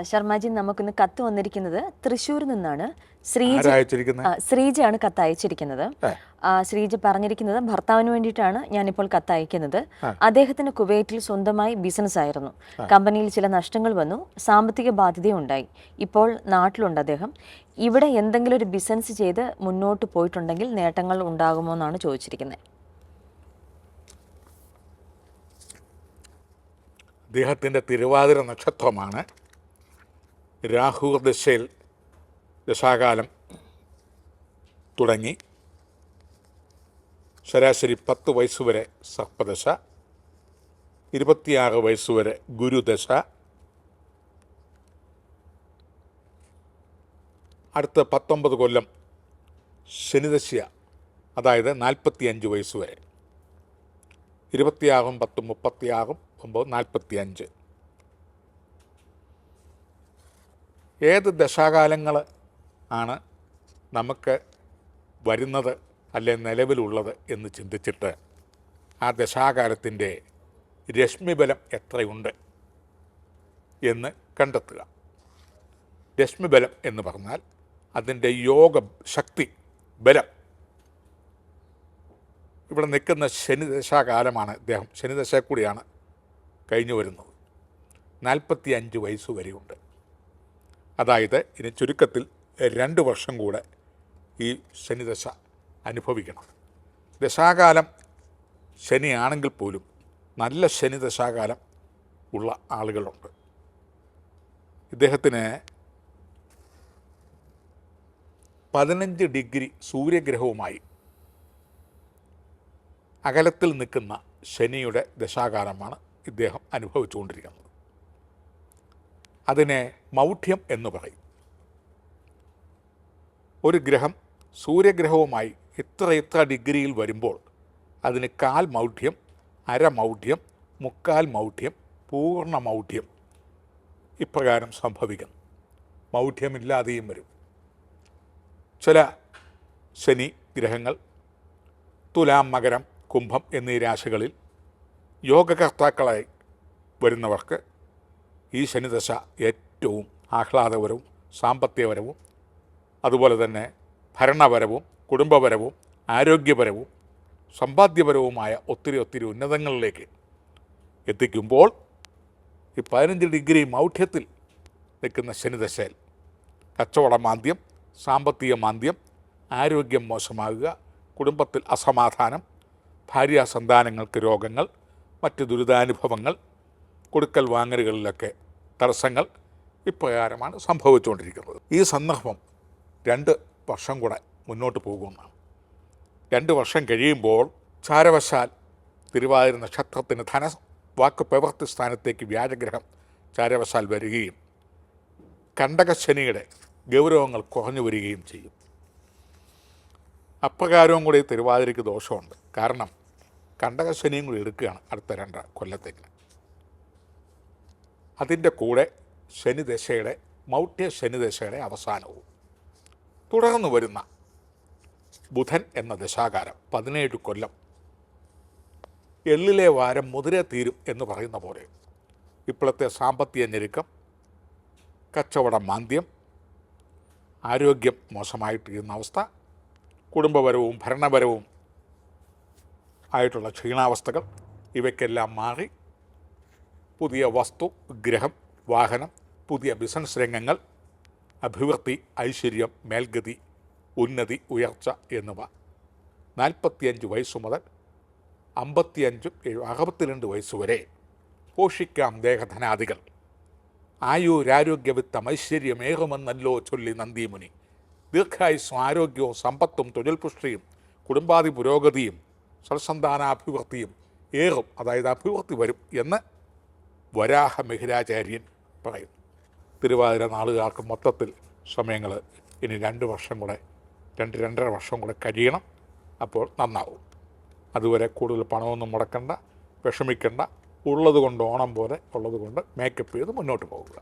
ശർമാജി, നമുക്കിന്ന് കത്ത് വന്നിരിക്കുന്നത് തൃശ്ശൂരിൽ നിന്നാണ്. ശ്രീജയാണ് കത്ത് അയച്ചിരിക്കുന്നത്. ശ്രീജ പറഞ്ഞിരിക്കുന്നത് ഭർത്താവിന് വേണ്ടിയിട്ടാണ് ഞാനിപ്പോൾ കത്ത് അയക്കുന്നത്. അദ്ദേഹത്തിന് കുവൈറ്റിൽ സ്വന്തമായി ബിസിനസ് ആയിരുന്നു. കമ്പനിയിൽ ചില നഷ്ടങ്ങൾ വന്നു, സാമ്പത്തിക ബാധ്യതയുണ്ടായി. ഇപ്പോൾ നാട്ടിലുണ്ട് അദ്ദേഹം. ഇവിടെ എന്തെങ്കിലും ഒരു ബിസിനസ് ചെയ്ത് മുന്നോട്ട് പോയിട്ടുണ്ടെങ്കിൽ നേട്ടങ്ങൾ ഉണ്ടാകുമോ എന്നാണ് ചോദിച്ചിരിക്കുന്നത്. അദ്ദേഹത്തിൻ്റെ തിരുവാതിര നക്ഷത്രമാണ്. രാഹു ദശയിൽ ദശാകാലം തുടങ്ങി ശരാശരി 10 വയസ്സുവരെ സർപ്പദശ, 26 വയസ്സുവരെ ഗുരുദശ, അടുത്ത 19 കൊല്ലം ശനിദശ, അതായത് 45 വയസ്സുവരെ. 26 10 36 9 45. ഏത് ദശാകാലങ്ങൾ ആണ് നമുക്ക് വരുന്നത് അല്ലെ നിലവിലുള്ളത് എന്ന് ചിന്തിച്ചിട്ട് ആ ദശാകാലത്തിൻ്റെ രശ്മിബലം എത്രയുണ്ട് എന്ന് കണ്ടെത്തുക. രശ്മിബലം എന്ന് പറഞ്ഞാൽ അതിൻ്റെ യോഗ ശക്തി, ബലം. ഇവിടെ നിൽക്കുന്ന ശനിദശാകാലമാണ് ഇദ്ദേഹം. ശനിദശ കൂടിയാണ് കഴിഞ്ഞു വരുന്നത്. 45 വയസ്സ് വരെയുണ്ട്. അതായത് ഇനി ചുരുക്കത്തിൽ 2 വർഷം കൂടെ ഈ ശനിദശ അനുഭവിക്കണം. ദശാകാലം ശനിയാണെങ്കിൽ പോലും നല്ല ശനിദശാകാലം ഉള്ള ആളുകളുണ്ട്. ഇദ്ദേഹത്തിന് 15 ഡിഗ്രി സൂര്യഗ്രഹവുമായി അകലത്തിൽ നിൽക്കുന്ന ശനിയുടെ ദശാകാലമാണ് ഇദ്ദേഹം അനുഭവിച്ചുകൊണ്ടിരിക്കുന്നത്. അതിനെ മൗഢ്യം എന്ന് പറയും. ഒരു ഗ്രഹം സൂര്യഗ്രഹവുമായി ഇത്ര ഡിഗ്രിയിൽ വരുമ്പോൾ അതിന് കാൽ മൗഢ്യം, അരമൗഢ്യം, മുക്കാൽ മൗഢ്യം, പൂർണ്ണ മൗഢ്യം ഇപ്രകാരം സംഭവിക്കുന്നു. മൗഢ്യമില്ലാതെയും വരും. ചില ശനി ഗ്രഹങ്ങൾ തുലാം, മകരം, കുംഭം എന്നീ രാശികളിൽ യോഗകർത്താക്കളായി വരുന്നവർക്ക് ഈ ശനിദശ ഏറ്റവും ആഹ്ലാദപരവും സാമ്പത്തികപരവും അതുപോലെ തന്നെ ഭരണപരവും കുടുംബപരവും ആരോഗ്യപരവും സമ്പാദ്യപരവുമായ ഒത്തിരി ഉന്നതങ്ങളിലേക്ക് എത്തിക്കുമ്പോൾ ഈ 15 ഡിഗ്രി മൗഢ്യത്തിൽ നിൽക്കുന്ന ശനിദശയിൽ കച്ചവട മാന്ദ്യം, സാമ്പത്തിക മാന്ദ്യം, ആരോഗ്യം മോശമാകുക, കുടുംബത്തിൽ അസമാധാനം, ഭാര്യാസന്താനങ്ങൾക്ക് രോഗങ്ങൾ, മറ്റ് ദുരിതാനുഭവങ്ങൾ, കൊടുക്കൽ വാങ്ങലുകളിലൊക്കെ തടസ്സങ്ങൾ ഇപ്രകാരമാണ് സംഭവിച്ചുകൊണ്ടിരിക്കുന്നത്. ഈ സന്ദർഭം 2 വർഷം കൂടെ മുന്നോട്ട് പോകുന്നതാണ്. 2 വർഷം കഴിയുമ്പോൾ ചാരവശാൽ തിരുവാതിര നക്ഷത്രത്തിന് വാക്ക് പ്രവൃത്തി സ്ഥാനത്തേക്ക് വ്യാഴഗ്രഹം ചാരവശാൽ വരികയും കണ്ടകശനിയുടെ ഗൗരവങ്ങൾ കുറഞ്ഞു വരികയും ചെയ്യും. അപ്രകാരവും കൂടി തിരുവാതിരയ്ക്ക് ദോഷമുണ്ട്. കാരണം കണ്ടകശനിയും കൂടി എടുക്കുകയാണ് അടുത്ത 2 കൊല്ലത്തേക്ക്. അതിൻ്റെ കൂടെ ശനിദശയുടെ മൗഢ്യ ശനിദശയുടെ അവസാനവും തുടർന്ന് വരുന്ന ബുധൻ എന്ന ദശാകാലം 17 കൊല്ലം എള്ളിലെ വാരം മുതിരെ തീരും എന്ന് പറയുന്ന പോലെ ഇപ്പോഴത്തെ സാമ്പത്തിക ഞെരുക്കം, കച്ചവട മാന്ദ്യം, ആരോഗ്യം മോശമായിട്ടിരിക്കുന്ന അവസ്ഥ, കുടുംബപരവും ഭരണപരവും ആയിട്ടുള്ള ക്ഷീണാവസ്ഥകൾ ഇവയ്ക്കെല്ലാം മാറി പുതിയ വസ്തു, ഗ്രഹം, വാഹനം, പുതിയ ബിസിനസ് രംഗങ്ങൾ, അഭിവൃദ്ധി, ഐശ്വര്യം, മേൽഗതി, ഉന്നതി, ഉയർച്ച എന്നിവ 45 വയസ്സ് മുതൽ 55 62 വയസ്സുവരെ പോഷിക്കാം ദേഹധനാദികൾ. ആയുരാരോഗ്യവിത്തം ഐശ്വര്യമേകുമെന്നല്ലോ ചൊല്ലി നന്ദിമുനി. ദീർഘായുസ്സും ആരോഗ്യവും സമ്പത്തും തൊഴിൽ പുഷ്ടിയും കുടുംബാദി പുരോഗതിയും സൽസന്താനാഭിവൃദ്ധിയും ഏറും, അതായത് അഭിവൃദ്ധി വരും എന്ന് വരാഹ മിഹിരാചാര്യൻ പറയുന്നു. തിരുവാതിര നാളുകാർക്ക് മൊത്തത്തിൽ സമയങ്ങൾ ഇനി 2 വർഷം കൂടെ 2-2.5 വർഷം കൂടെ കഴിയണം. അപ്പോൾ നന്നാവും. അതുവരെ കൂടുതൽ പണമൊന്നും മുടക്കണ്ട, വിഷമിക്കണ്ട. ഉള്ളത് കൊണ്ട് ഓണം പോലെ ഉള്ളത് കൊണ്ട് മേക്കപ്പ് ചെയ്ത് മുന്നോട്ട് പോകുക.